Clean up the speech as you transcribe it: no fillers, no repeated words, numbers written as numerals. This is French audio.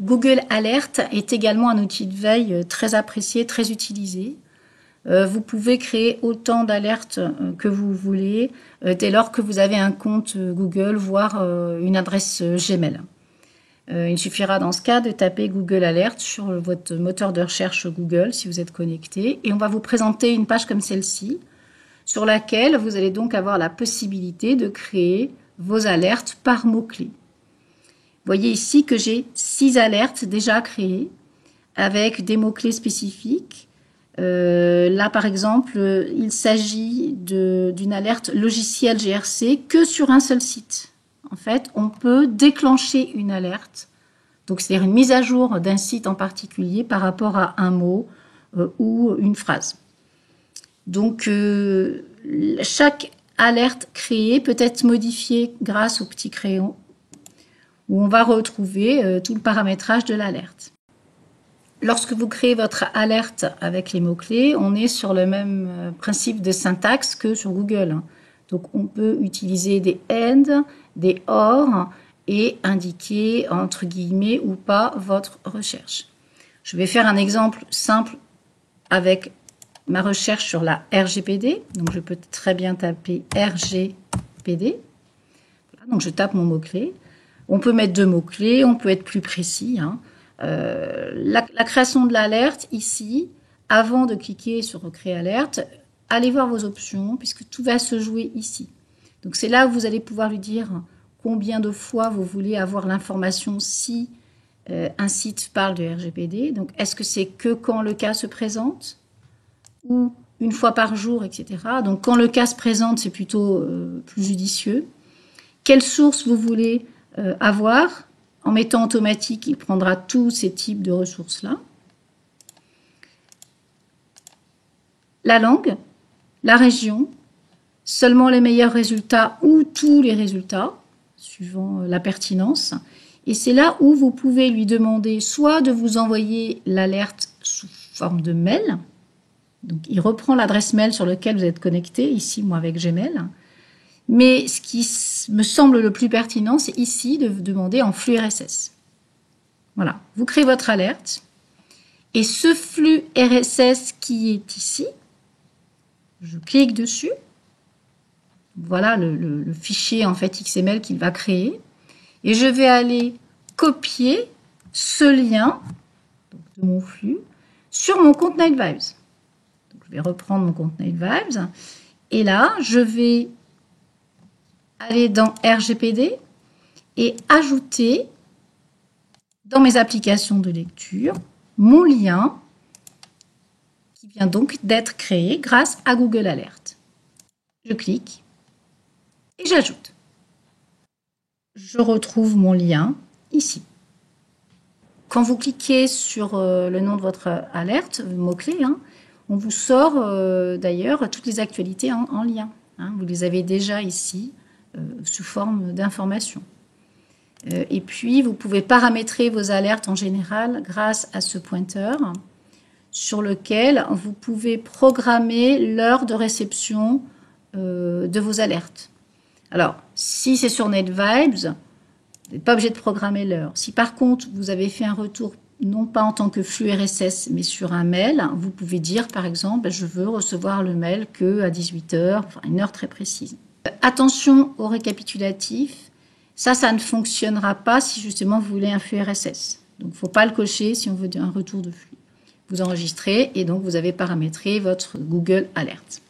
Google Alert est également un outil de veille très apprécié, très utilisé. Vous pouvez créer autant d'alertes que vous voulez dès lors que vous avez un compte Google, voire une adresse Gmail. Il suffira dans ce cas de taper Google Alert sur votre moteur de recherche Google si vous êtes connecté et on va vous présenter une page comme celle-ci sur laquelle vous allez donc avoir la possibilité de créer vos alertes par mots-clés. Vous voyez ici que j'ai 6 alertes déjà créées avec des mots-clés spécifiques. Là, par exemple, il s'agit d'une alerte logiciel GRC que sur un seul site. En fait, on peut déclencher une alerte, donc c'est-à-dire une mise à jour d'un site en particulier par rapport à un mot ou une phrase. Donc, chaque alerte créée peut être modifiée grâce au petit crayon où on va retrouver tout le paramétrage de l'alerte. Lorsque vous créez votre alerte avec les mots-clés, on est sur le même principe de syntaxe que sur Google. Donc, on peut utiliser des and, des or et indiquer entre guillemets ou pas votre recherche. Je vais faire un exemple simple avec ma recherche sur la RGPD. Donc, je peux très bien taper RGPD. Voilà, donc, je tape mon mot-clé. On peut mettre 2 mots-clés, on peut être plus précis. La création de l'alerte ici, avant de cliquer sur Créer alerte, allez voir vos options puisque tout va se jouer ici. Donc c'est là où vous allez pouvoir lui dire combien de fois vous voulez avoir l'information si un site parle de RGPD. Donc est-ce que c'est que quand le cas se présente ou une fois par jour, etc. Donc quand le cas se présente, c'est plutôt plus judicieux. Quelle source vous voulez avoir? En mettant automatique, il prendra tous ces types de ressources-là. La langue, la région, seulement les meilleurs résultats ou tous les résultats, suivant la pertinence. Et c'est là où vous pouvez lui demander soit de vous envoyer l'alerte sous forme de mail. Donc, il reprend l'adresse mail sur laquelle vous êtes connecté, ici, moi, avec Gmail. Mais ce qui me semble le plus pertinent, c'est ici de vous demander en flux RSS. Voilà, vous créez votre alerte. Et ce flux RSS qui est ici, je clique dessus. Voilà le fichier en fait XML qu'il va créer. Et je vais aller copier ce lien donc, de mon flux sur mon compte NileVibes. Donc, je vais reprendre mon compte NileVibes. Et là, je vais aller dans RGPD et ajouter dans mes applications de lecture mon lien qui vient donc d'être créé grâce à Google Alert. Je clique et j'ajoute. Je retrouve mon lien ici. Quand vous cliquez sur le nom de votre alerte, mot-clé, on vous sort d'ailleurs toutes les actualités en lien. Vous les avez déjà ici sous forme d'information. Et puis, vous pouvez paramétrer vos alertes en général grâce à ce pointeur sur lequel vous pouvez programmer l'heure de réception de vos alertes. Alors, si c'est sur NetVibes, vous n'êtes pas obligé de programmer l'heure. Si par contre, vous avez fait un retour non pas en tant que flux RSS, mais sur un mail, vous pouvez dire, par exemple, je veux recevoir le mail qu'à 18 h, enfin une heure très précise. Attention au récapitulatif. Ça ne fonctionnera pas si justement vous voulez un flux RSS. Donc, il ne faut pas le cocher si on veut un retour de flux. Vous enregistrez et donc vous avez paramétré votre Google Alert.